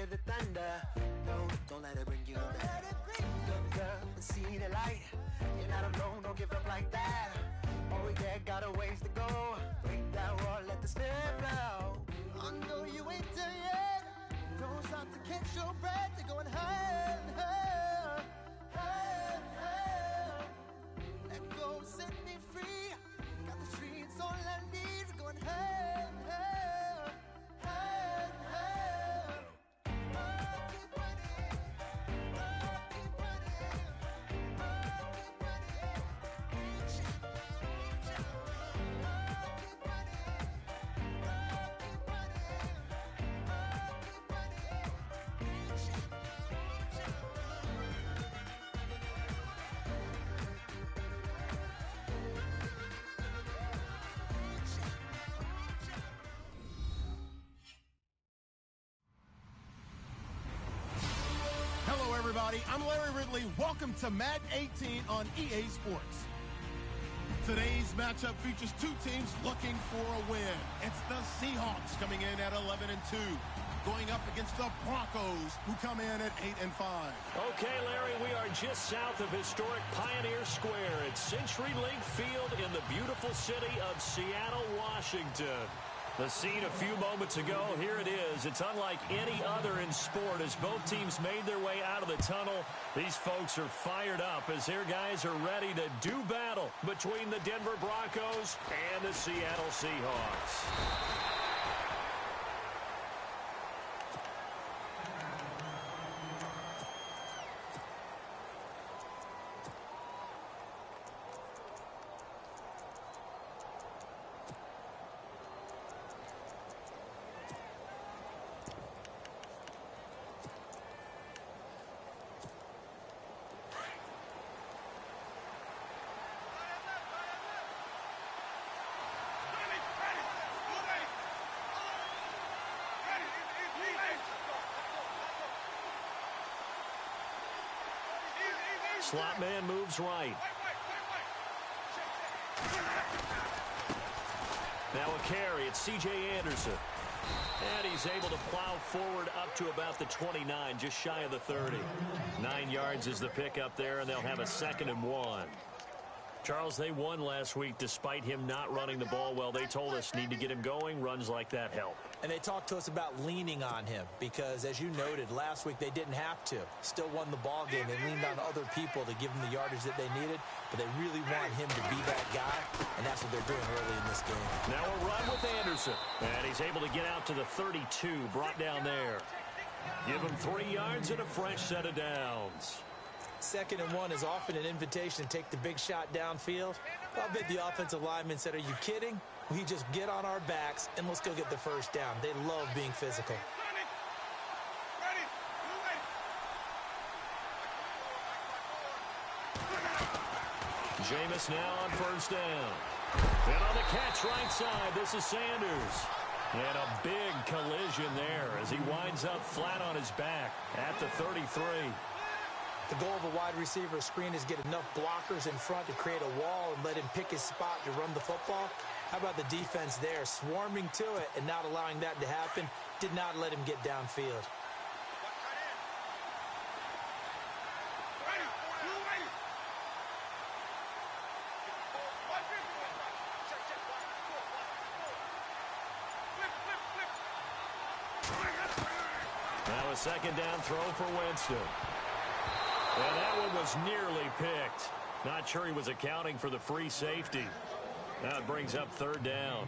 hear the thunder. Don't let it bring you down. Look up and see the light. You're not alone, don't give up like that. Oh yeah, got a ways to go. Break that wall, let the spirit flow. I know you ain't done yet. Don't stop to catch your breath. You're going higher and higher, higher and higher. Let go, set me free. Got the streets all I need. We're going higher and higher, higher and higher. Oh, keep running. Oh, keep running. Oh, keep running. Reach out, reach out. Oh, keep running. Oh, keep running. Oh, keep running. Reach out, reach out. Hello, everybody. I'm Larry Ridley. Welcome to Madden 18 on EA Sports. Today's matchup features two teams looking for a win. It's the Seahawks coming in at 11-2, going up against the Broncos, who come in at 8-5. Okay, Larry, we are just south of historic Pioneer Square at CenturyLink Field in the beautiful city of Seattle, Washington. The scene a few moments ago, here it is. It's unlike any other in sport as both teams made their way out of the tunnel. These folks are fired up as their guys are ready to do battle between the Denver Broncos and the Seattle Seahawks. Slot man moves right. Now a carry. It's C.J. Anderson. And he's able to plow forward up to about the 29, just shy of the 30. 9 yards is the pickup there, and they'll have a 2nd and 1. Charles, they won last week despite him not running the ball well. They told us need to get him going. Runs like that help. And they talked to us about leaning on him because, as you noted, last week they didn't have to. Still won the ball game. They leaned on other people to give them the yardage that they needed, but they really want him to be that guy, and that's what they're doing early in this game. Now a run with Anderson, and he's able to get out to the 32, brought down there. Give him 3 yards and a fresh set of downs. 2nd and 1 is often an invitation to take the big shot downfield. I bet the offensive lineman said, are you kidding? We just get on our backs and let's go get the first down. They love being physical. Jameis now on 1st down. And on the catch right side, this is Sanders. And a big collision there as he winds up flat on his back at the 33. The goal of a wide receiver screen is get enough blockers in front to create a wall and let him pick his spot to run the football. How about the defense there, swarming to it and not allowing that to happen? Did not let him get downfield. Now a 2nd down throw for Winston. And that one was nearly picked. Not sure he was accounting for the free safety. Now it brings up 3rd down.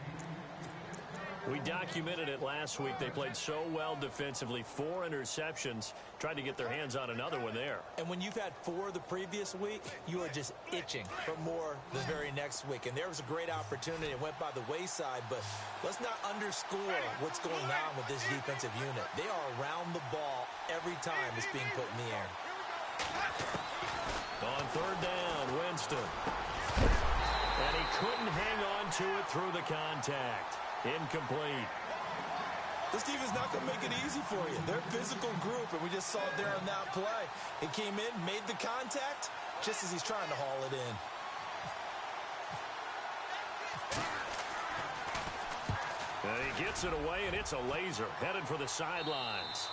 We documented it last week. They played so well defensively. 4 interceptions. Tried to get their hands on another one there. And when you've had 4 the previous week, you are just itching for more the very next week. And there was a great opportunity. It went by the wayside, but let's not underscore what's going on with this defensive unit. They are around the ball every time it's being put in the air. On 3rd down, Winston. And he couldn't hang on to it through the contact. Incomplete. This defense not going to make it easy for you. They're a physical group, and we just saw it there on that play. It came in, made the contact, just as he's trying to haul it in. And he gets it away, and it's a laser headed for the sidelines.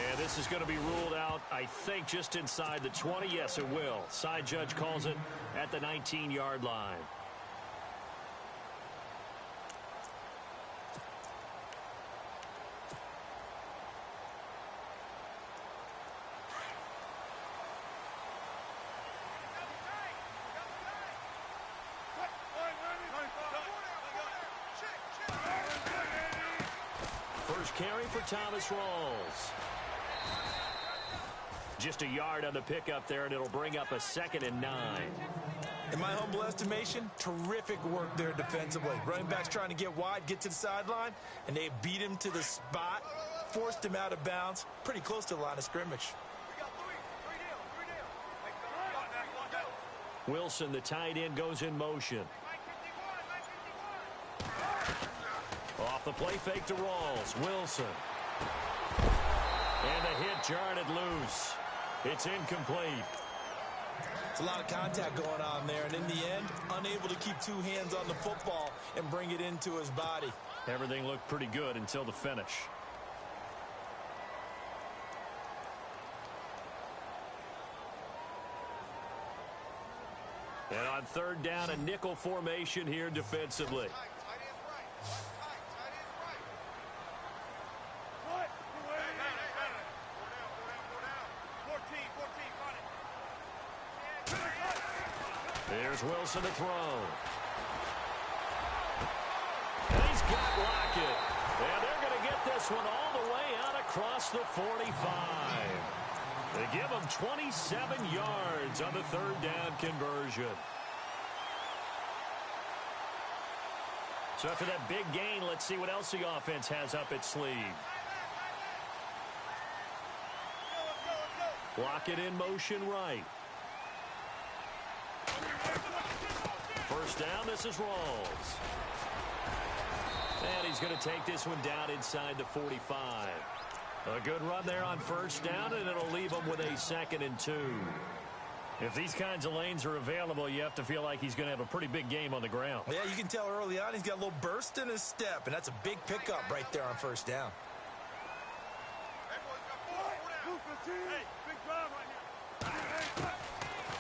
And this is going to be ruled out, I think, just inside the 20. Yes, it will. Side judge calls it at the 19-yard line. First carry for Thomas Rawls. Just a yard on the pickup there, and it'll bring up a 2nd and 9. In my humble estimation, terrific work there defensively. Running backs trying to get wide, get to the sideline, and they beat him to the spot, forced him out of bounds, pretty close to the line of scrimmage. Wilson, the tight end, goes in motion. Off the play fake to Rawls. Wilson. And the hit jarred it loose. It's incomplete. It's a lot of contact going on there, and in the end, unable to keep 2 hands on the football and bring it into his body. Everything looked pretty good until the finish. And on 3rd down, a nickel formation here defensively. There's Wilson to throw. And he's got Lockett. And they're going to get this one all the way out across the 45. They give him 27 yards on the 3rd down conversion. So after that big gain, let's see what else the offense has up its sleeve. Lockett in motion right. First down, this is Rawls. And he's going to take this one down inside the 45. A good run there on 1st down, and it'll leave him with a 2nd and 2. If these kinds of lanes are available, you have to feel like he's going to have a pretty big game on the ground. Yeah, you can tell early on he's got a little burst in his step, and that's a big pickup right there on 1st down.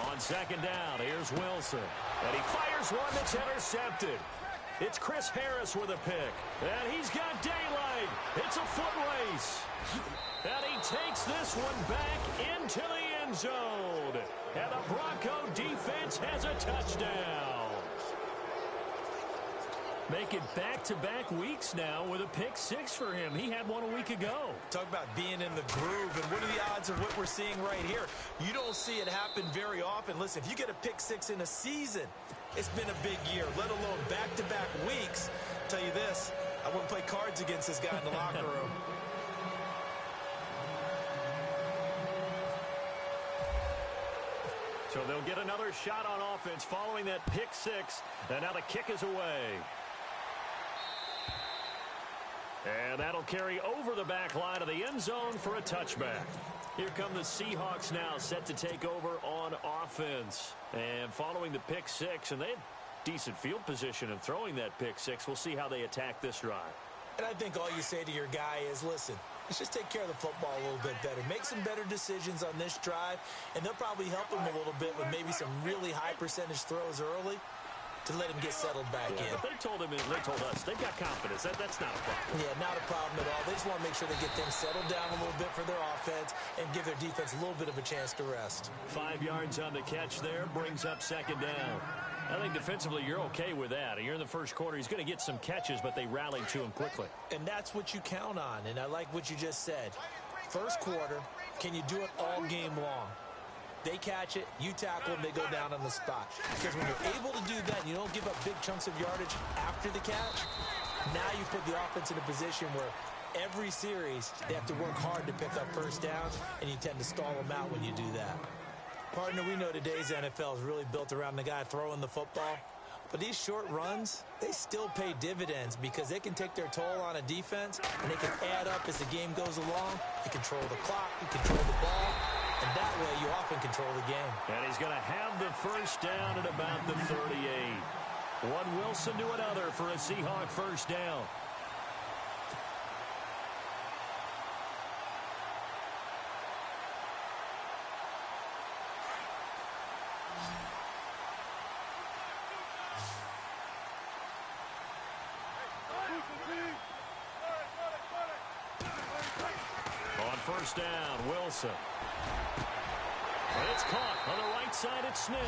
On 2nd down, here's Wilson. And he fires one that's intercepted. It's Chris Harris with a pick. And he's got daylight. It's a foot race. And he takes this one back into the end zone. And the Bronco defense has a touchdown. Making back-to-back weeks now with a pick 6 for him. He had one a week ago. Talk about being in the groove, and what are the odds of what we're seeing right here? You don't see it happen very often. Listen, if you get a pick 6 in a season, it's been a big year, let alone back-to-back weeks. I'll tell you this, I wouldn't play cards against this guy in the locker room. So they'll get another shot on offense following that pick 6, and now the kick is away. And that'll carry over the back line of the end zone for a touchback. Here come the Seahawks now, set to take over on offense. And following the pick 6, and they had decent field position in throwing that pick 6. We'll see how they attack this drive. And I think all you say to your guy is, listen, let's just take care of the football a little bit better. Make some better decisions on this drive, and they'll probably help him a little bit with maybe some really high percentage throws early to let him get settled back in. But they told him, and they told us, they've got confidence. That's not a problem. Yeah, not a problem at all. They just want to make sure they get things settled down a little bit for their offense and give their defense a little bit of a chance to rest. 5 yards on the catch there, brings up 2nd down. I think defensively you're okay with that. You're in the first quarter. He's going to get some catches, but they rallied to him quickly. And that's what you count on, and I like what you just said. First quarter, can you do it all game long? They catch it, you tackle them, they go down on the spot. Because when you're able to do that and you don't give up big chunks of yardage after the catch, now you put the offense in a position where every series they have to work hard to pick up first downs, and you tend to stall them out when you do that. Partner, we know today's NFL is really built around the guy throwing the football. But these short runs, they still pay dividends because they can take their toll on a defense, and they can add up as the game goes along. You control the clock, you control the ball, and that way you often control the game. And he's going to have the first down at about the 38. One Wilson to another for a Seahawk first down. first down. Wilson. And it's caught on the right side at Smith.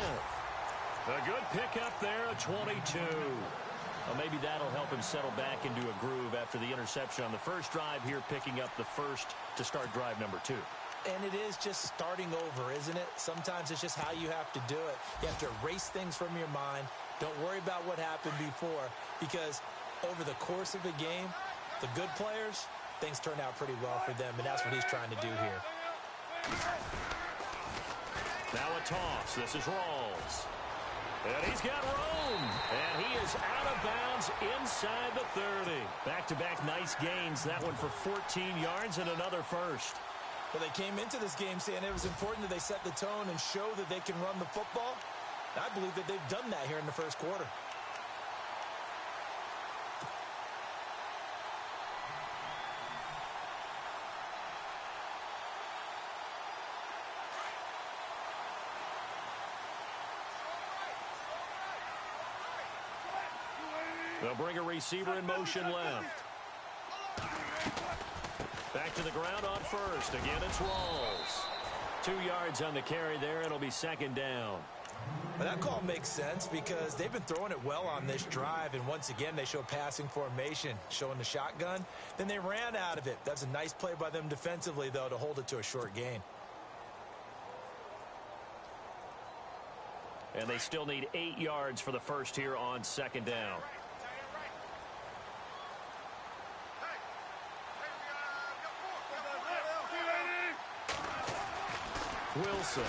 A good pickup there, a 22. Well, maybe that'll help him settle back into a groove after the interception on the first drive here, picking up the first to start drive number 2. And it is just starting over, isn't it? Sometimes it's just how you have to do it. You have to erase things from your mind. Don't worry about what happened before, because over the course of a game, the good players, things turn out pretty well for them, and that's what he's trying to do here. Now a toss. This is Rawls. And he's got room. And he is out of bounds inside the 30. Back-to-back nice gains. That one for 14 yards and another first. Well, they came into this game saying it was important that they set the tone and show that they can run the football. And I believe that they've done that here in the first quarter. They'll bring a receiver in motion left. Back to the ground on first. Again, it's Rawls. 2 yards on the carry there. It'll be second down. Well, that call makes sense because they've been throwing it well on this drive, and once again, they show passing formation, showing the shotgun. Then they ran out of it. That's a nice play by them defensively, though, to hold it to a short gain. And they still need 8 yards for the first here on second down. Wilson.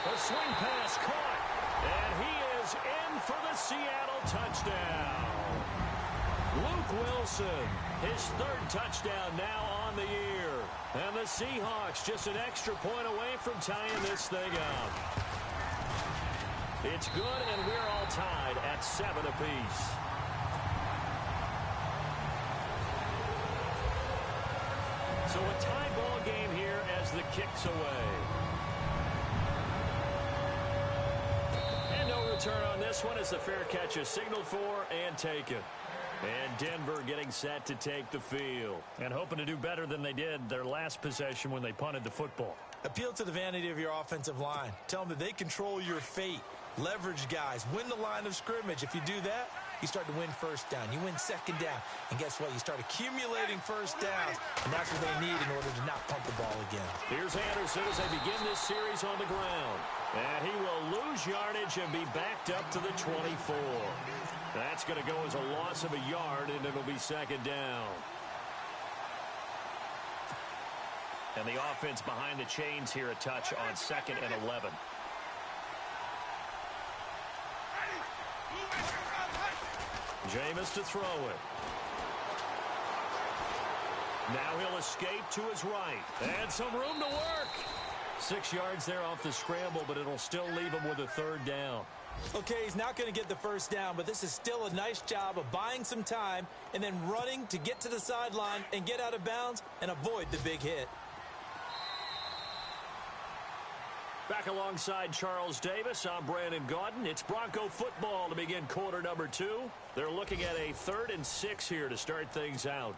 A swing pass caught. And he is in for the Seattle touchdown. Luke Wilson, his third touchdown now on the year. And the Seahawks just an extra point away from tying this thing up. It's good, and we're all tied at 7 apiece. So a tie ball game here as the kick's away. And no return on this one as the fair catch is signaled for and taken. And Denver getting set to take the field. And hoping to do better than they did their last possession when they punted the football. Appeal to the vanity of your offensive line. Tell them that they control your fate. Leverage guys. Win the line of scrimmage. If you do that, you start to win first down. You win second down. And guess what? You start accumulating first downs. And that's what they need in order to not pump the ball again. Here's Anderson as they begin this series on the ground. And he will lose yardage and be backed up to the 24. That's going to go as a loss of a yard, and it'll be second down. And the offense behind the chains here a touch on 2nd and 11. Jameis to throw it. Now he'll escape to his right. And some room to work. 6 yards there off the scramble, but it'll still leave him with a third down. Okay, he's not going to get the first down, but this is still a nice job of buying some time and then running to get to the sideline and get out of bounds and avoid the big hit. Back alongside Charles Davis, I'm Brandon Gaudin. It's Bronco football to begin quarter number 2. They're looking at a 3rd and 6 here to start things out.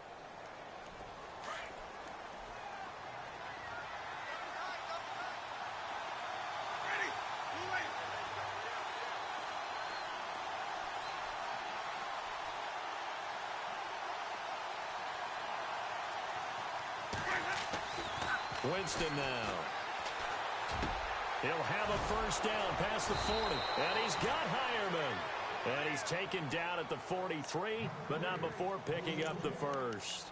Winston now. He'll have a first down past the 40. And he's got Hireman. And he's taken down at the 43, but not before picking up the first.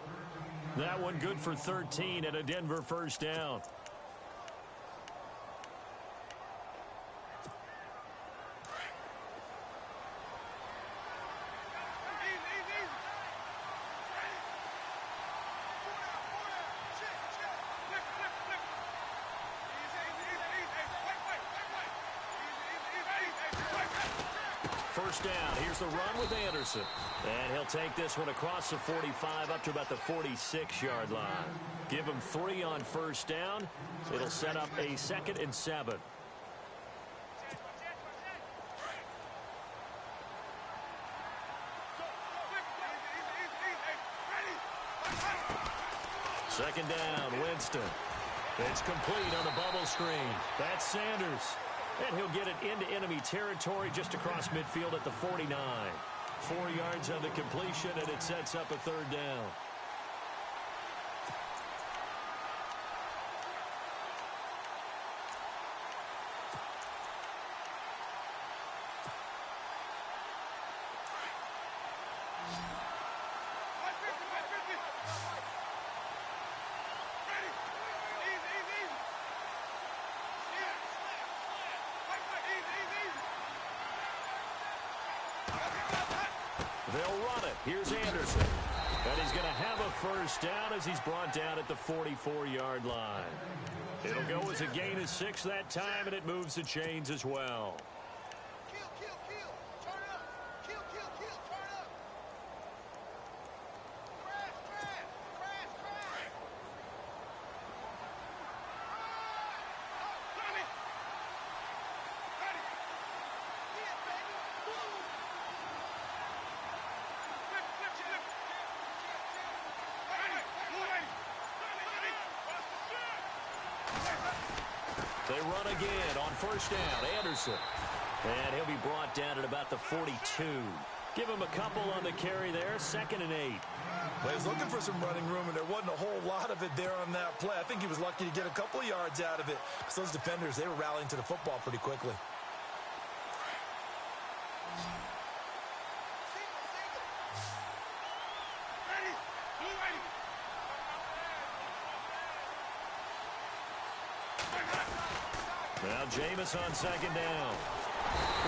That one good for 13 and a Denver first down. First down. Here's the run with Anderson. And he'll take this one across the 45 up to about the 46-yard line. Give him 3 on first down. It'll set up a 2nd and 7. Second down, Winston. It's complete on the bubble screen. That's Sanders. And he'll get it into enemy territory just across midfield at the 49. 4 yards on the completion, and it sets up a third down. They'll run it. Here's Anderson. And he's going to have a first down as he's brought down at the 44-yard line. It'll go as a gain of 6 that time, and it moves the chains as well. They run again on first down. Anderson. And he'll be brought down at about the 42. Give him a couple on the carry there. 2nd and 8. Well, he was looking for some running room, and there wasn't a whole lot of it there on that play. I think he was lucky to get a couple of yards out of it. Because those defenders, they were rallying to the football pretty quickly. Now Jameis on 2nd down.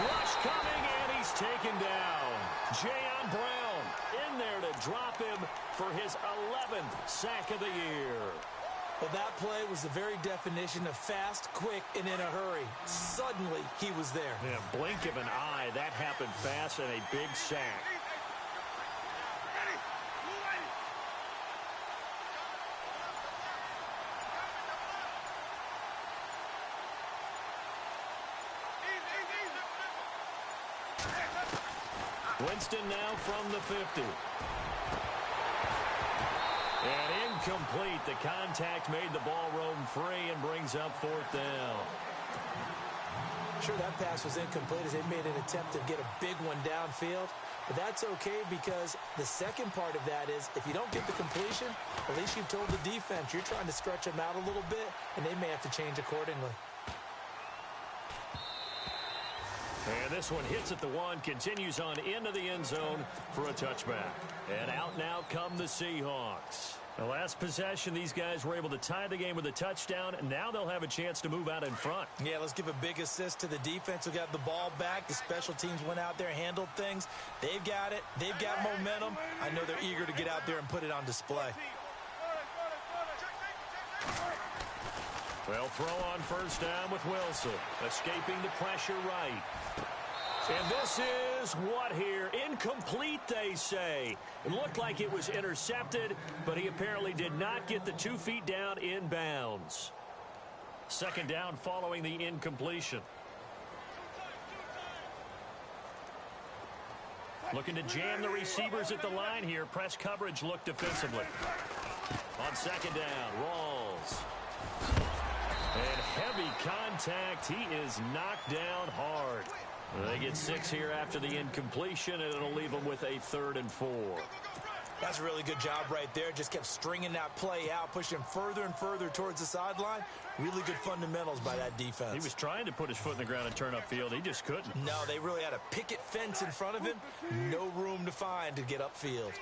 Rush coming, and he's taken down. Jayon Brown in there to drop him for his 11th sack of the year. Well, that play was the very definition of fast, quick, and in a hurry. Suddenly, he was there. Yeah, blink of an eye. That happened fast and a big sack. Winston now from the 50. And incomplete. The contact made the ball roam free and brings up 4th down. Sure, that pass was incomplete as they made an attempt to get a big one downfield. But that's okay because the second part of that is if you don't get the completion, at least you've told the defense you're trying to stretch them out a little bit, and they may have to change accordingly. And this one hits at the 1, continues on into the end zone for a touchback. And out now come the Seahawks. The last possession, these guys were able to tie the game with a touchdown, and now they'll have a chance to move out in front. Yeah, let's give a big assist to the defense who got the ball back. The special teams went out there, handled things. They've got it. They've got momentum. I know they're eager to get out there and put it on display. Well, throw on first down with Wilson. Escaping the pressure right. And this is what here? Incomplete, they say. It looked like it was intercepted, but he apparently did not get the 2 feet down in bounds. 2nd down following the incompletion. Looking to jam the receivers at the line here. Press coverage look defensively. On 2nd down, Rawls. And heavy contact. He is knocked down hard. They get 6 here after the incompletion, and it'll leave them with a 3rd and 4. That's a really good job right there. Just kept stringing that play out, pushing further and further towards the sideline. Really good fundamentals by that defense. He was trying to put his foot in the ground and turn upfield. He just couldn't. No, they really had a picket fence in front of him. No room to find to get upfield.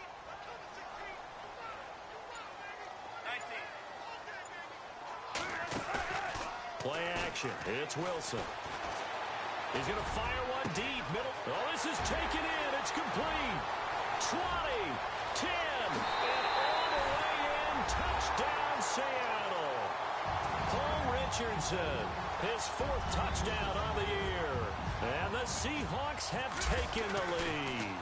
Play action. It's Wilson. He's going to fire one deep. Middle. Oh, this is taken in. It's complete. 20, 10, and all the way in. Touchdown, Seattle. Paul Richardson, his 4th touchdown on the year. And the Seahawks have taken the lead.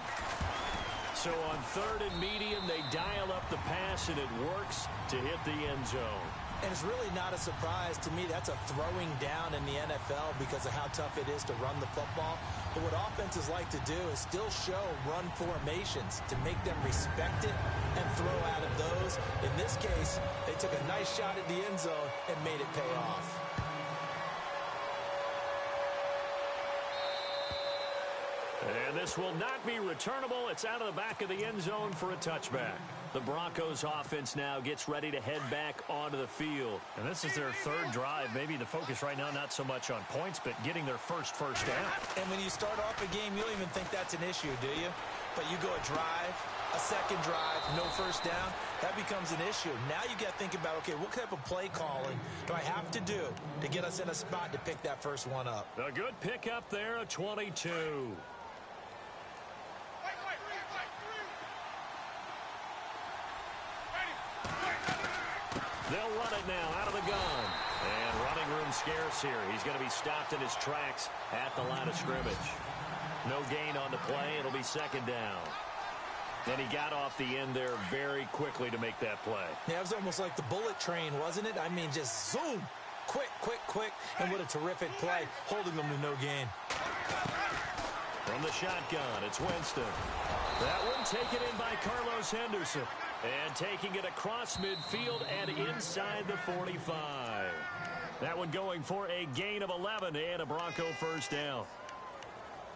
So on 3rd and medium, they dial up the pass, and it works to hit the end zone. And it's really not a surprise to me. That's a throwing down in the NFL because of how tough it is to run the football. But what offenses like to do is still show run formations to make them respect it and throw out of those. In this case, they took a nice shot at the end zone and made it pay off. And this will not be returnable. It's out of the back of the end zone for a touchback. The Broncos offense now gets ready to head back onto the field. And this is their third drive. Maybe the focus right now not so much on points, but getting their first down. And when you start off a game, you don't even think that's an issue, do you? But you go a drive, a second drive, no first down, that becomes an issue. Now you got to think about, okay, what type of play calling do I have to do to get us in a spot to pick that first one up? A good pickup there, a 22. They'll run it now out of the gun. And running room scarce here. He's going to be stopped in his tracks at the line of scrimmage. No gain on the play. It'll be second down. And he got off the end there very quickly to make that play. Yeah, it was almost like the bullet train, wasn't it? I mean, just zoom. Quick, quick, quick. And what a terrific play, holding them to no gain. From the shotgun, it's Winston. That one taken in by Carlos Henderson. And taking it across midfield and inside the 45. That one going for a gain of 11 and a Bronco first down.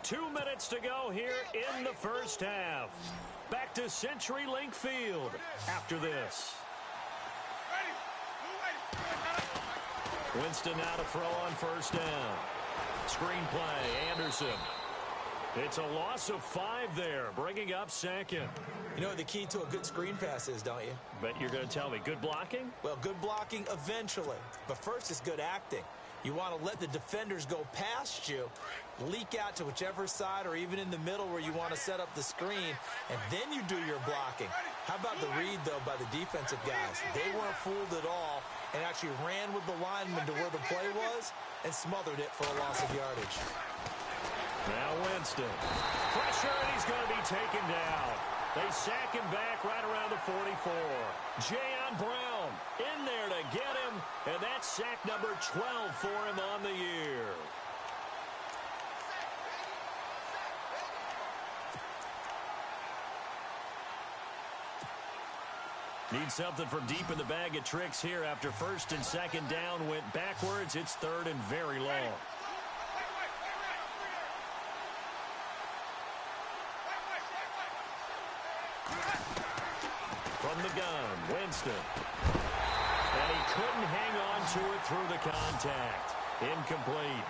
2 minutes to go here in the first half. Back to CenturyLink Field after this. Winston now to throw on first down. Screen play, Anderson. It's a loss of 5 there, bringing up second. You know what the key to a good screen pass is, don't you? But you're going to tell me, good blocking? Well, good blocking eventually. But first is good acting. You want to let the defenders go past you, leak out to whichever side or even in the middle where you want to set up the screen, and then you do your blocking. How about the read, though, by the defensive guys? They weren't fooled at all and actually ran with the lineman to where the play was and smothered it for a loss of yardage. Now Winston. Pressure, and he's going to be taken down. They sack him back right around the 44. Jayon Brown in there to get him, and that's sack number 12 for him on the year. Need something from deep in the bag of tricks here after first and second down went backwards. It's third and very long. From the gun, Winston. And he couldn't hang on to it through the contact. Incomplete.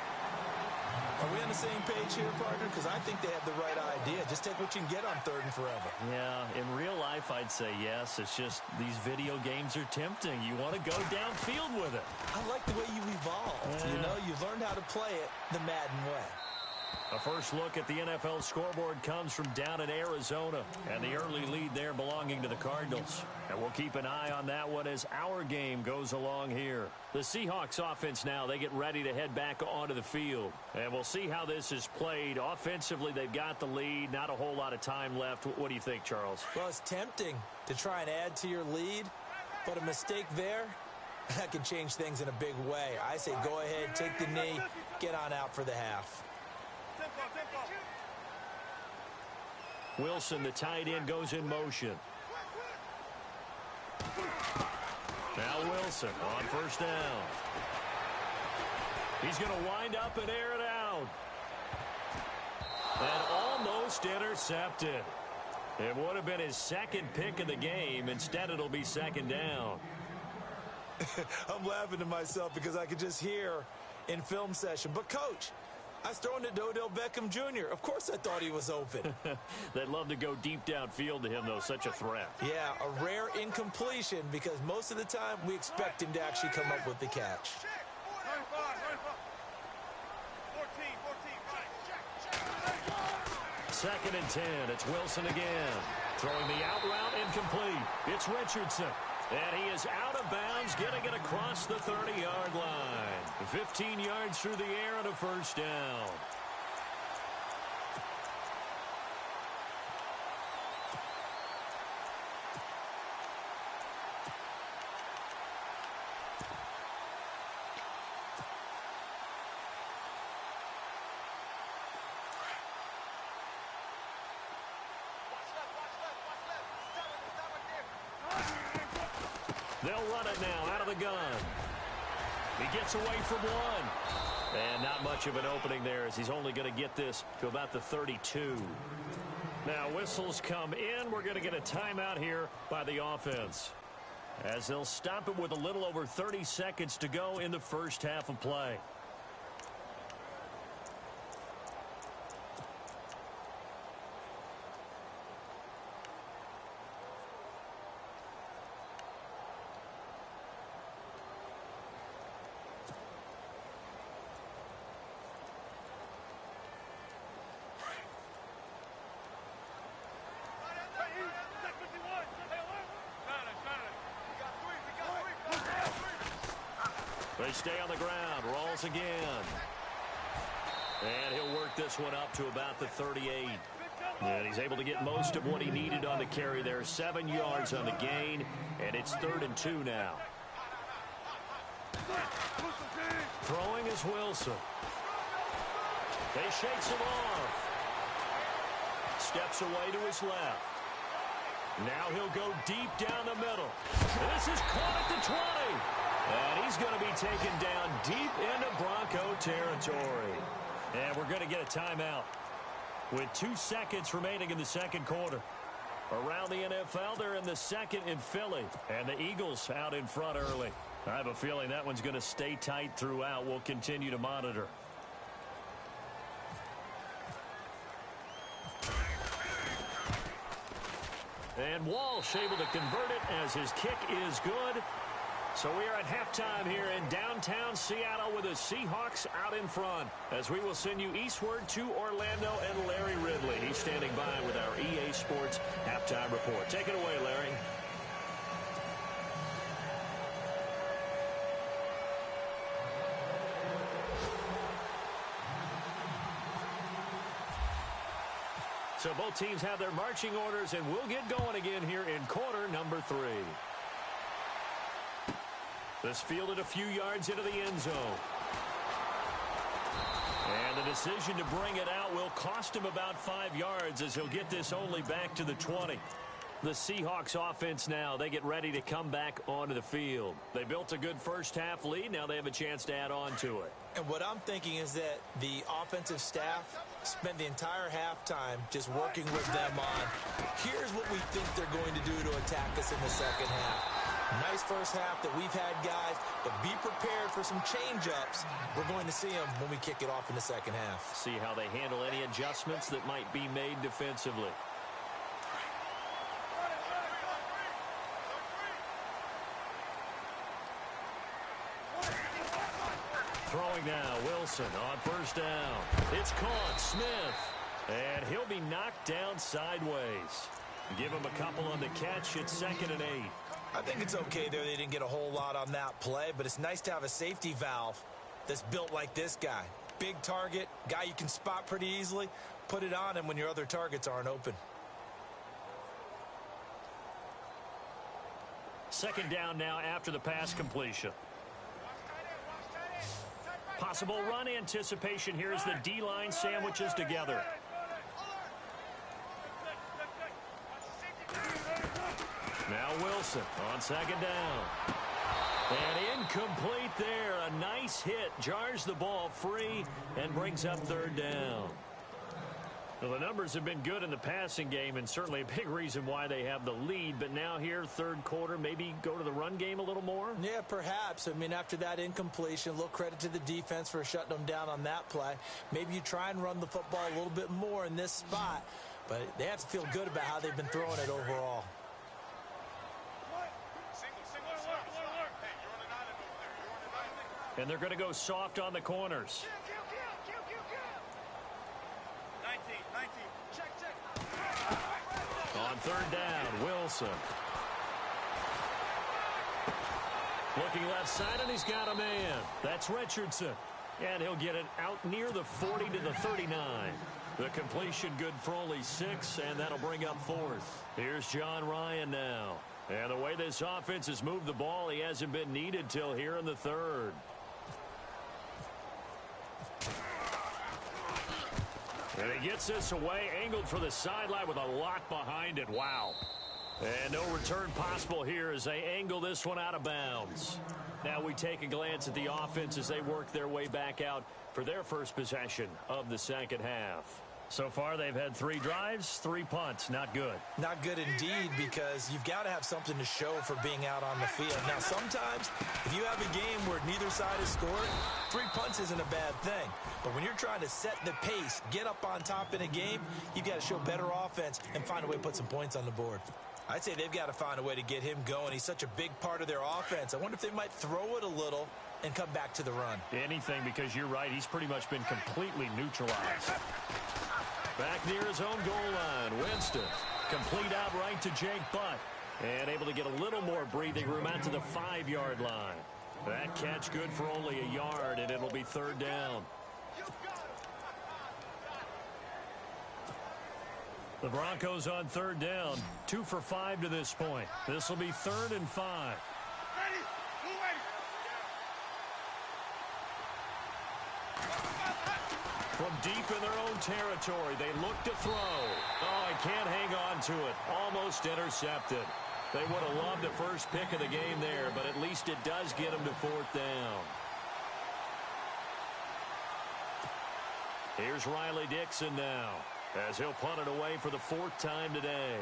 Are we on the same page here, partner? Because I think they have the right idea. Just take what you can get on third and forever. Yeah, in real life, I'd say yes. It's just these video games are tempting. You want to go downfield with it. I like the way you evolved. Yeah. You know, you learned how to play it the Madden way. A first look at the NFL scoreboard comes from down in Arizona, and the early lead there belonging to the Cardinals. And we'll keep an eye on that one as our game goes along here. The Seahawks offense now, they get ready to head back onto the field. And we'll see how this is played. Offensively, they've got the lead. Not a whole lot of time left. What do you think, Charles? Well, it's tempting to try and add to your lead, but a mistake there, that can change things in a big way. I say go ahead, take the knee, get on out for the half. Wilson, the tight end, goes in motion. Now Wilson on first down. He's going to wind up and air it out. And almost intercepted. It would have been his second pick of the game. Instead, it'll be second down. I'm laughing to myself because I could just hear in film session. But, Coach, I was throwing to Odell Beckham Jr. Of course I thought he was open. They'd love to go deep downfield to him, though. Such a threat. Yeah, a rare incompletion because most of the time we expect him to actually come up with the catch. Second and 10. It's Wilson again. Throwing the out route incomplete. It's Richardson. And he is out of bounds, getting it across the 30-yard line. 15 yards through the air and a first down. They'll run it now out of the gun. He gets away from one. And not much of an opening there as he's only going to get this to about the 32. Now whistles come in. We're going to get a timeout here by the offense, as they'll stop it with a little over 30 seconds to go in the first half of play. They stay on the ground. Rolls again. And he'll work this one up to about the 38. And he's able to get most of what he needed on the carry there. 7 yards on the gain. And it's 3rd and 2 now. Throwing is Wilson. He shakes him off. Steps away to his left. Now he'll go deep down the middle. This is caught at the 20. And he's going to be taken down deep into Bronco territory. And we're going to get a timeout with 2 seconds remaining in the second quarter. Around the NFL, they're in the second in Philly. And the Eagles out in front early. I have a feeling that one's going to stay tight throughout. We'll continue to monitor. And Walsh able to convert it as his kick is good. So we are at halftime here in downtown Seattle with the Seahawks out in front, as we will send you eastward to Orlando and Larry Ridley. He's standing by with our EA Sports halftime report. Take it away, Larry. So both teams have their marching orders, and we'll get going again here in quarter number 3. This fielded a few yards into the end zone. And the decision to bring it out will cost him about 5 yards, as he'll get this only back to the 20. The Seahawks offense now, they get ready to come back onto the field. They built a good first half lead. Now they have a chance to add on to it. And what I'm thinking is that the offensive staff spent the entire halftime just working with them on, here's what we think they're going to do to attack us in the second half. Nice first half that we've had, guys, but be prepared for some change-ups. We're going to see them when we kick it off in the second half. See how they handle any adjustments that might be made defensively. Throwing now, Wilson on first down. It's caught, Smith. And he'll be knocked down sideways. Give him a couple on the catch. It's 2nd and 8. I think it's okay there. They didn't get a whole lot on that play, but it's nice to have a safety valve that's built like this guy. Big target, guy you can spot pretty easily. Put it on him when your other targets aren't open. 2nd down now after the pass completion. Possible run anticipation here as the D-line sandwiches together. Now Wilson on 2nd down. And incomplete there. A nice hit. Jars the ball free and brings up 3rd down. Well, the numbers have been good in the passing game, and certainly a big reason why they have the lead. But now here, 3rd quarter, maybe go to the run game a little more? Yeah, perhaps. I mean, after that incompletion, a little credit to the defense for shutting them down on that play. Maybe you try and run the football a little bit more in this spot. But they have to feel good about how they've been throwing it overall. And they're going to go soft on the corners. 19. Check. On 3rd down, Wilson. Looking left side, and he's got a man. That's Richardson. And he'll get it out near the 40 to the 39. The completion good for only 6, and that'll bring up 4th. Here's John Ryan now. And the way this offense has moved the ball, he hasn't been needed till here in the 3rd. And he gets this away, angled for the sideline with a lot behind it. Wow. And no return possible here as they angle this one out of bounds. Now we take a glance at the offense as they work their way back out for their first possession of the second half. So far, they've had 3 drives, 3 punts. Not good. Not good indeed, because you've got to have something to show for being out on the field. Now, sometimes, if you have a game where neither side has scored, 3 punts isn't a bad thing. But when you're trying to set the pace, get up on top in a game, you've got to show better offense and find a way to put some points on the board. I'd say they've got to find a way to get him going. He's such a big part of their offense. I wonder if they might throw it a little and come back to the run. Anything, because you're right. He's pretty much been completely neutralized. Back near his own goal line, Winston. Complete out right to Jake Butt. And able to get a little more breathing room out to the 5-yard line. That catch good for only a yard, and it'll be 3rd down. The Broncos on 3rd down. 2 for 5 to this point. This will be 3rd and 5. From deep in their own territory, they look to throw. Oh, he can't hang on to it. Almost intercepted. They would have loved the first pick of the game there, but at least it does get them to 4th down. Here's Riley Dixon now, as he'll punt it away for the 4th time today.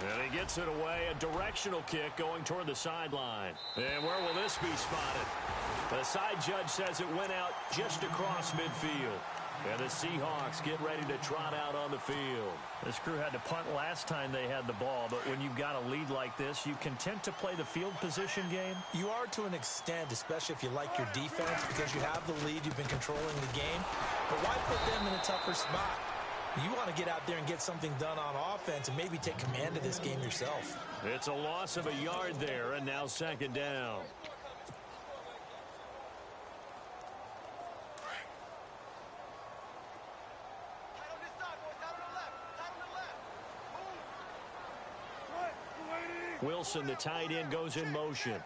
And he gets it away, a directional kick going toward the sideline. And where will this be spotted? The side judge says it went out just across midfield. And the Seahawks get ready to trot out on the field. This crew had to punt last time they had the ball, but when you've got a lead like this, you content to play the field position game? You are to an extent, especially if you like your defense, because you have the lead, you've been controlling the game. But why put them in a tougher spot? You want to get out there and get something done on offense and maybe take command of this game yourself. It's a loss of a yard there, and now 2nd down. Wilson, the tight end, goes in motion.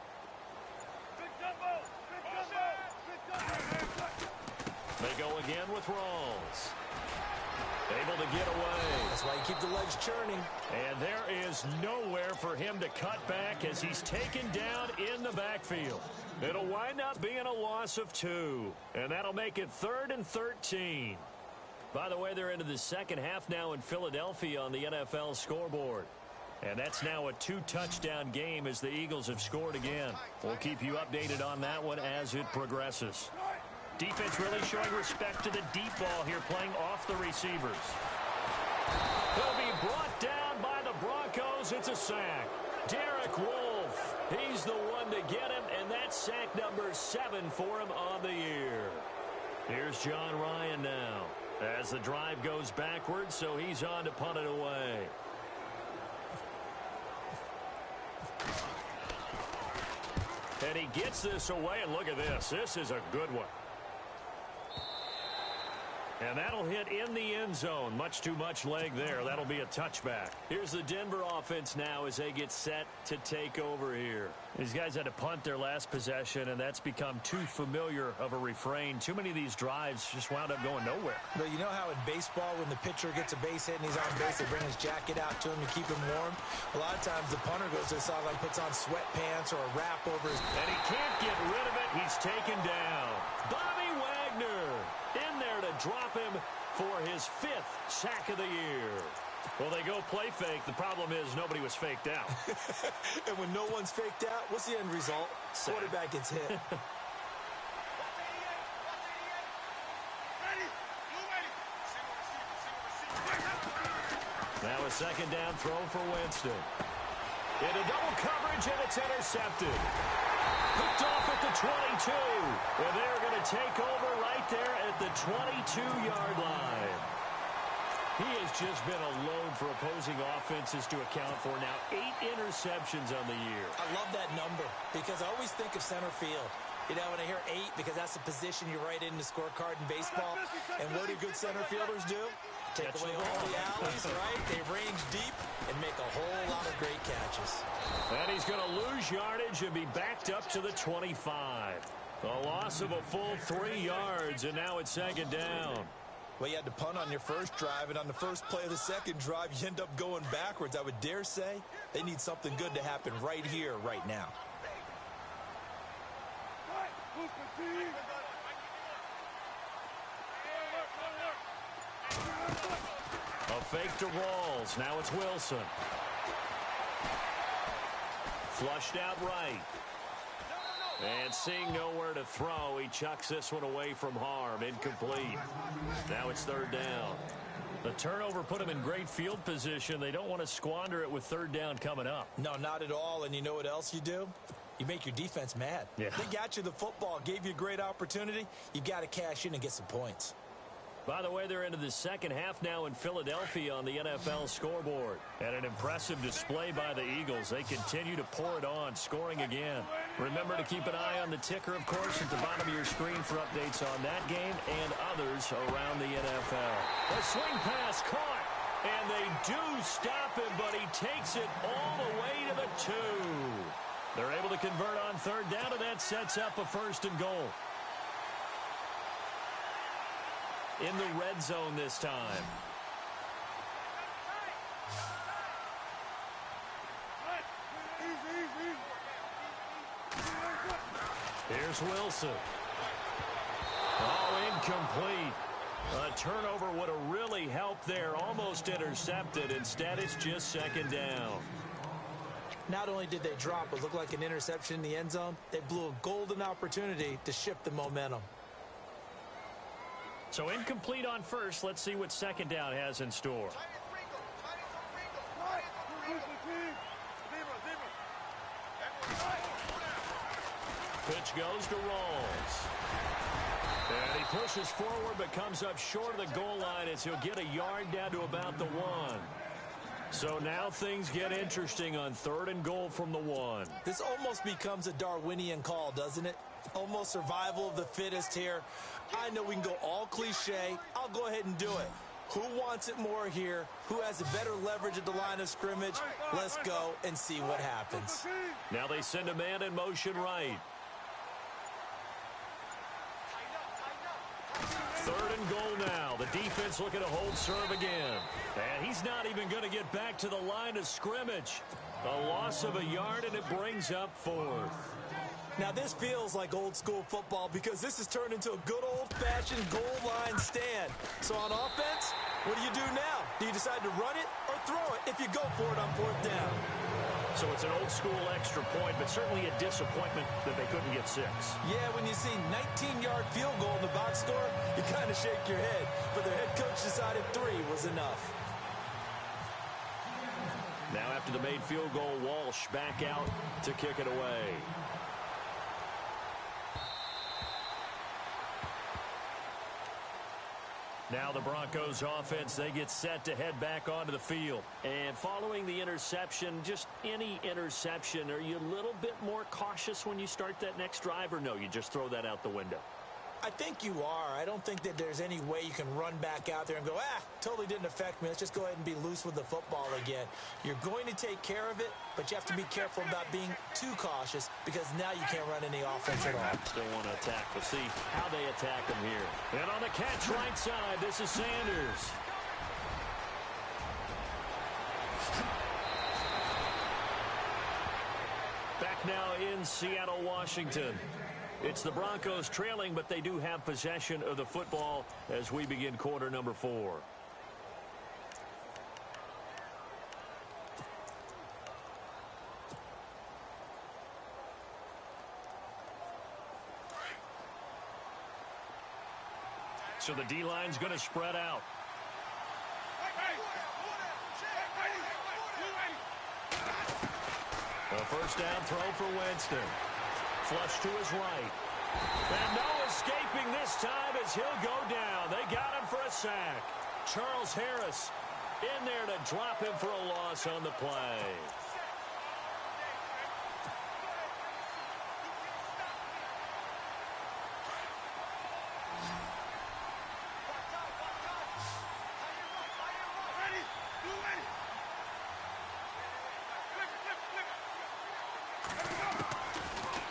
They go again with Rawls. Able to get away. That's why you keep the legs churning. And there is nowhere for him to cut back as he's taken down in the backfield. It'll wind up being a loss of 2. And that'll make it 3rd and 13. By the way, they're into the second half now in Philadelphia on the NFL scoreboard. And that's now a 2-touchdown game as the Eagles have scored again. We'll keep you updated on that one as it progresses. Defense really showing respect to the deep ball here, playing off the receivers. He'll be brought down by the Broncos. It's a sack. Derek Wolfe, he's the one to get him, and that's sack number 7 for him on the year. Here's John Ryan now as the drive goes backwards, so he's on to punt it away. And he gets this away, and look at this. This is a good one. And that'll hit in the end zone. Much too much leg there. That'll be a touchback. Here's the Denver offense now as they get set to take over here. These guys had to punt their last possession, and that's become too familiar of a refrain. Too many of these drives just wound up going nowhere. But you know how in baseball, when the pitcher gets a base hit and he's on base, they bring his jacket out to him to keep him warm? A lot of times the punter goes to the sideline, puts on sweatpants or a wrap over his... And he can't get rid of it. He's taken down. Bobby Wagner in there to drop him for his 5th sack of the year. Well, they go play fake. The problem is nobody was faked out. And when no one's faked out, what's the end result? Sack. Quarterback gets hit. Now a 2nd down throw for Winston. Into double coverage, and it's intercepted. Picked off at the 22. And they're going to take over right there at the 22-yard line. He has just been a load for opposing offenses to account for. Now 8 interceptions on the year. I love that number because I always think of center field. You know, when I hear 8, because that's the position you write in the scorecard in baseball. And what do good center fielders do? Take away all the alleys, right? They range deep and make a whole lot of great catches. And he's going to lose yardage and be backed up to the 25. A loss of a full 3 yards, and now it's 2nd down. Well, you had to punt on your first drive, and on the first play of the second drive, you end up going backwards. I would dare say they need something good to happen right here, right now. A fake to Rawls. Now it's Wilson. Flushed out right. And seeing nowhere to throw, he chucks this one away from harm. Incomplete. Now it's third down. The turnover put him in great field position. They don't want to squander it with third down coming up. No, not at all. And you know what else you do? You make your defense mad. Yeah. They got you the football, gave you a great opportunity. You got to cash in and get some points. By the way, they're into the second half now in Philadelphia on the NFL scoreboard. And an impressive display by the Eagles. They continue to pour it on, scoring again. Remember to keep an eye on the ticker, of course, at the bottom of your screen for updates on that game and others around the NFL. The swing pass caught, and they do stop him, but he takes it all the way to the 2. They're able to convert on third down, and that sets up a first and goal. In the red zone this time. Here's Wilson. Oh, incomplete. A turnover would have really helped there. Almost intercepted. Instead, it's just second down. Not only did they drop what looked like an interception in the end zone, they blew a golden opportunity to shift the momentum. So incomplete on first. Let's see what second down has in store. Pitch goes to Rawls. And he pushes forward but comes up short of the goal line as he'll get a yard down to about the 1. So now things get interesting on third and goal from the 1. This almost becomes a Darwinian call, doesn't it? Almost survival of the fittest here. I know we can go all cliche. I'll go ahead and do it. Who wants it more here? Who has a better leverage at the line of scrimmage? Let's go and see what happens. Now they send a man in motion right. Third and goal now. The defense looking to hold serve again. And he's not even going to get back to the line of scrimmage. A loss of a yard, and it brings up fourth. Now, this feels like old-school football because this has turned into a good old-fashioned goal line stand. So on offense, what do you do now? Do you decide to run it or throw it if you go for it on fourth down? So it's an old-school extra point, but certainly a disappointment that they couldn't get 6. Yeah, when you see 19-yard field goal in the box score, you kind of shake your head. But their head coach decided 3 was enough. Now after the made field goal, Walsh back out to kick it away. Now the Broncos offense, they get set to head back onto the field. And following the interception, just any interception, are you a little bit more cautious when you start that next drive, or no, you just throw that out the window? I think you are. I don't think that there's any way you can run back out there and go, totally didn't affect me. Let's just go ahead and be loose with the football again. You're going to take care of it, but you have to be careful about being too cautious because now you can't run any offense at all. Still want to attack. We'll see how they attack him here. And on the catch right side, this is Sanders. Back now in Seattle, Washington. It's the Broncos trailing, but they do have possession of the football as we begin quarter number 4. So the D-line's going to spread out. A first down throw for Winston. Flush to his right. And no escaping this time as he'll go down. They got him for a sack. Charles Harris in there to drop him for a loss on the play.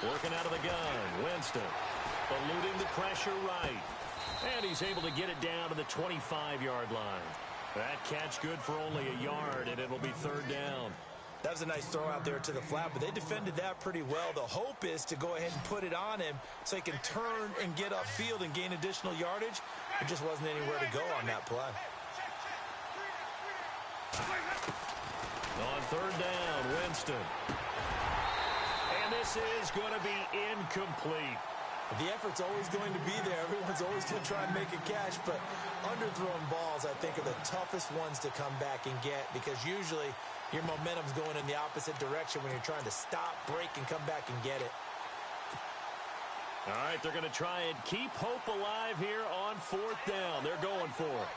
Working out of the gun, Winston eluding the pressure right. And he's able to get it down to the 25-yard line. That catch good for only a yard, and it'll be third down. That was a nice throw out there to the flat, but they defended that pretty well. The hope is to go ahead and put it on him so he can turn and get upfield and gain additional yardage. There just wasn't anywhere to go on that play. On third down, Winston. And this is going to be incomplete. The effort's always going to be there. Everyone's always going to try and make a catch, but underthrown balls, I think, are the toughest ones to come back and get because usually your momentum's going in the opposite direction when you're trying to stop, break, and come back and get it. All right, they're going to try and keep hope alive here on fourth down. They're going for it.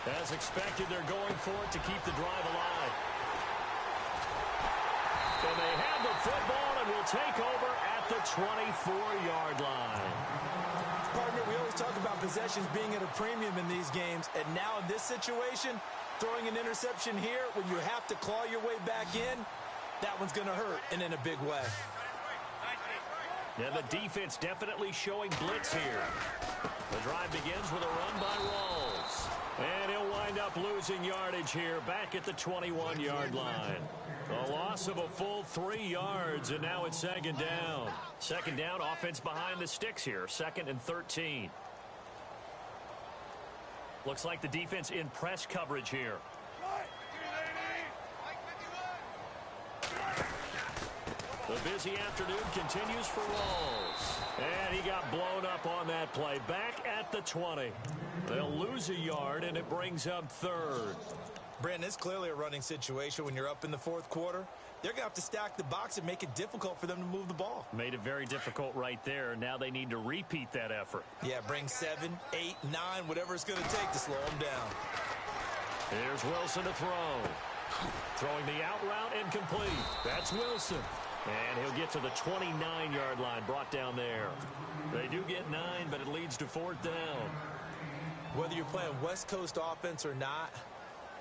As expected, they're going for it to keep the drive alive. And they have the football and will take over at the 24-yard line. Partner, we always talk about possessions being at a premium in these games, and now in this situation, throwing an interception here when you have to claw your way back in, that one's going to hurt, and in a big way. And the defense definitely showing blitz here. The drive begins with a run by Rawls. And he'll wind up losing yardage here back at the 21-yard line. A loss of a full 3 yards, and now it's second down. Second down, offense behind the sticks here, 2nd and 13. Looks like the defense in press coverage here. The busy afternoon continues for Rawls. And he got blown up on that play. Back at the 20. They'll lose a yard, and it brings up third. Brandon, it's clearly a running situation when you're up in the fourth quarter. They're going to have to stack the box and make it difficult for them to move the ball. Made it very difficult right there. Now they need to repeat that effort. Yeah, bring 7, 8, 9, whatever it's going to take to slow them down. Here's Wilson to throw. Throwing the out route incomplete. That's Wilson. And he'll get to the 29-yard line, brought down there. They do get 9, but it leads to fourth down. Whether you're playing West Coast offense or not,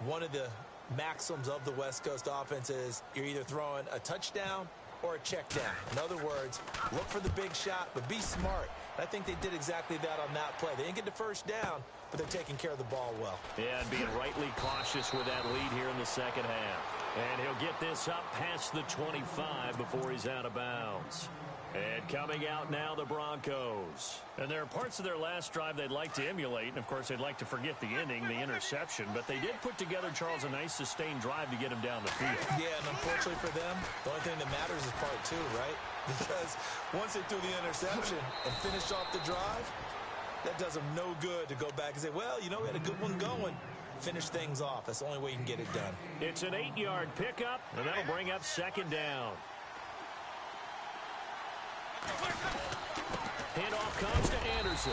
one of the maxims of the West Coast offense is you're either throwing a touchdown or a check down. In other words, look for the big shot, but be smart. And I think they did exactly that on that play. They didn't get the first down, but they're taking care of the ball well. Yeah, and being rightly cautious with that lead here in the second half. And he'll get this up past the 25 before he's out of bounds. And coming out now, the Broncos. And there are parts of their last drive they'd like to emulate. And, of course, they'd like to forget the inning, the interception. But they did put together, Charles, a nice sustained drive to get him down the field. Yeah, and unfortunately for them, the only thing that matters is part 2, right? Because once they threw the interception and finished off the drive, that does them no good to go back and say, well, you know, we had a good one going. Finish things off. That's the only way you can get it done. It's an 8-yard pickup, and that'll bring up second down. Handoff comes to Anderson.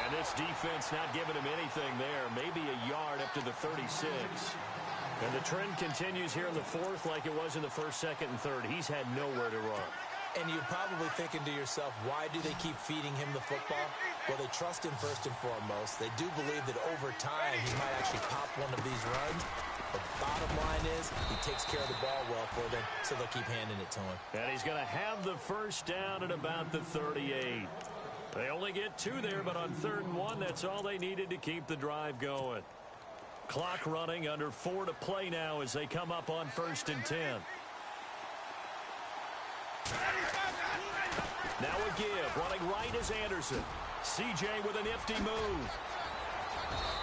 And this defense not giving him anything there. Maybe a yard up to the 36. And the trend continues here in the fourth like it was in the first, second, and third. He's had nowhere to run. And you're probably thinking to yourself, why do they keep feeding him the football? Well, they trust him first and foremost. They do believe that over time he might actually pop one of these runs. The bottom line is he takes care of the ball well for them, so they'll keep handing it to him. And he's going to have the first down at about the 38. They only get 2 there, but on 3rd and 1, that's all they needed to keep the drive going. Clock running, under 4 to play now as they come up on 1st and 10. Now a give, running right is Anderson. CJ with a nifty move.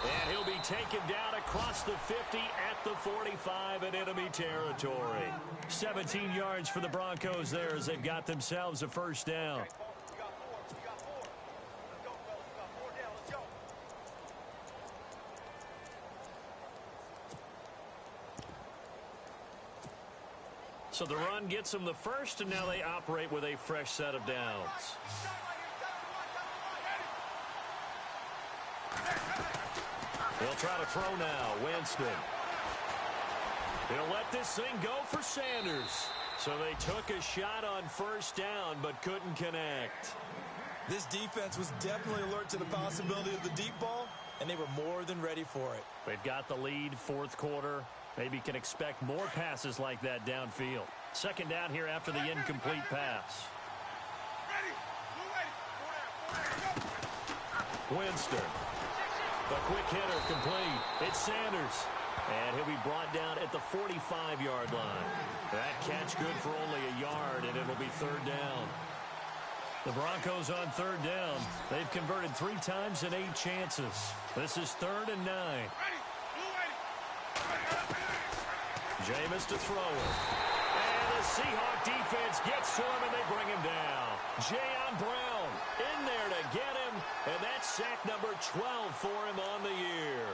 And he'll be taken down across the 50 at the 45 in enemy territory. 17 yards for the Broncos there as they've got themselves a first down. So the run gets them the first, and now they operate with a fresh set of downs. They'll try to throw now. Winston. He'll let this thing go for Sanders. So they took a shot on first down, but couldn't connect. This defense was definitely alert to the possibility of the deep ball, and they were more than ready for it. They've got the lead, fourth quarter. Maybe can expect more passes like that downfield. Second down here after the incomplete pass. Winston. The quick hitter complete. It's Sanders. And he'll be brought down at the 45-yard line. That catch good for only a yard, and it'll be third down. The Broncos on third down. They've converted 3 times in 8 chances. This is 3rd and 9. Jameis to throw it. And the Seahawk defense gets to him, and they bring him down. Jayon Brown in there to get him, and that's sack number 12 for him on the year.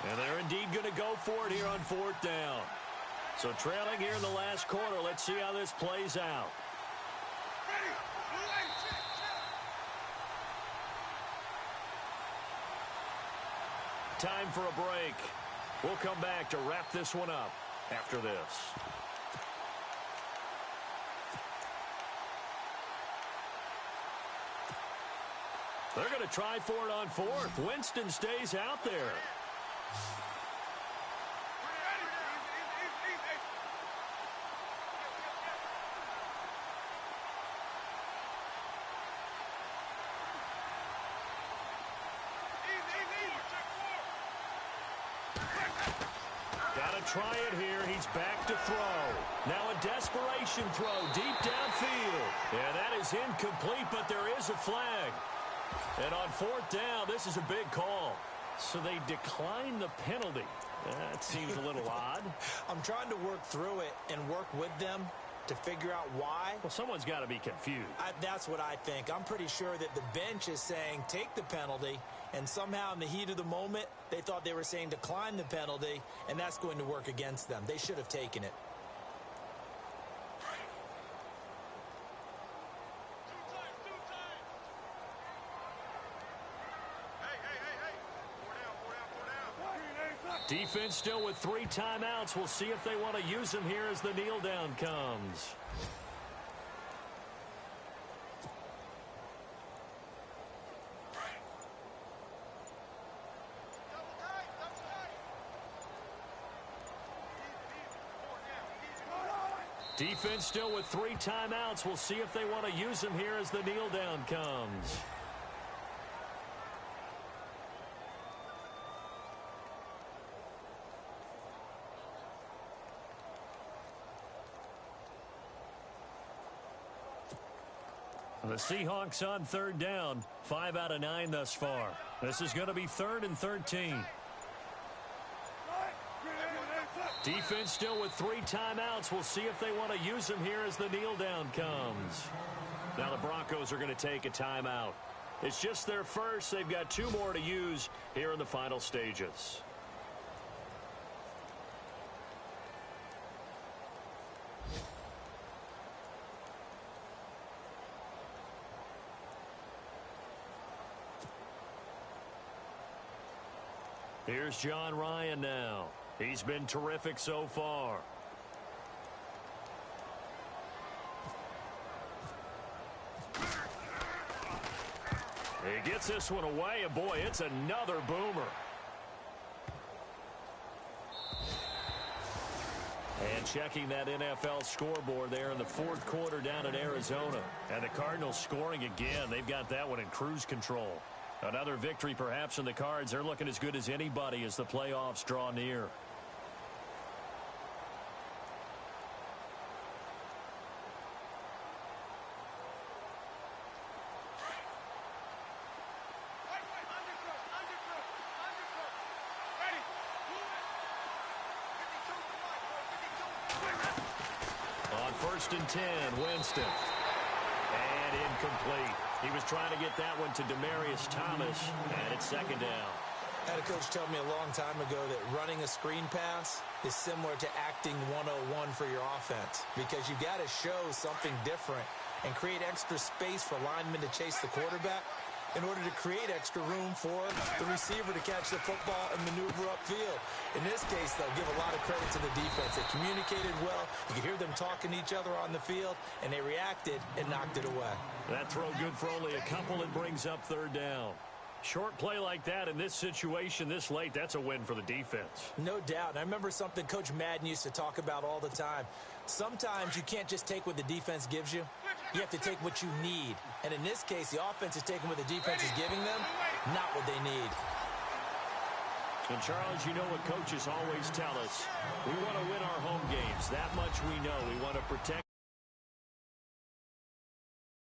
And they're indeed going to go for it here on 4th down. So trailing here in the last quarter. Let's see how this plays out. Time for a break. We'll come back to wrap this one up after this. They're going to try for it on 4th. Winston stays out there. Try it here. He's back to throw. Now a desperation throw deep downfield. Yeah, that is incomplete, but there is a flag. And on 4th down, this is a big call. So they decline the penalty. That seems a little odd. I'm trying to work through it and work with them to figure out why. Well, someone's got to be confused. That's what I think. I'm pretty sure that the bench is saying take the penalty, and somehow in the heat of the moment, they thought they were saying decline the penalty, and that's going to work against them. They should have taken it. Defense still with 3 timeouts. We'll see if they want to use them here as the kneel down comes. Defense still with 3 timeouts. We'll see if they want to use them here as the kneel down comes. The Seahawks on 3rd down. 5 out of 9 thus far. This is going to be 3rd and 13. Defense still with 3 timeouts. We'll see if they want to use them here as the kneel down comes. Now the Broncos are going to take a timeout. It's just their first. They've got 2 more to use here in the final stages. Here's John Ryan now. He's been terrific so far. He gets this one away, and boy, it's another boomer. And checking that NFL scoreboard there in the 4th quarter down in Arizona. And the Cardinals scoring again. They've got that one in cruise control. Another victory perhaps in the cards. They're looking as good as anybody as the playoffs draw near. On 1st and 10, Winston. And incomplete. He was trying to get that one to Demaryius Thomas, and it's 2nd down. I had a coach tell me a long time ago that running a screen pass is similar to acting 101 for your offense, because you got to show something different and create extra space for linemen to chase the quarterback. in order to create extra room for the receiver to catch the football and maneuver upfield. In this case, they'll give a lot of credit to the defense. They communicated well. You could hear them talking to each other on the field, and they reacted and knocked it away. That throw good for only a couple and brings up third down. Short play like that in this situation this late, that's a win for the defense. No doubt. I remember something Coach Madden used to talk about all the time. Sometimes you can't just take what the defense gives you. You have to take what you need. And in this case, the offense is taking what the defense is giving them, not what they need. And, Charles, you know what coaches always tell us. We want to win our home games. That much we know. We want to protect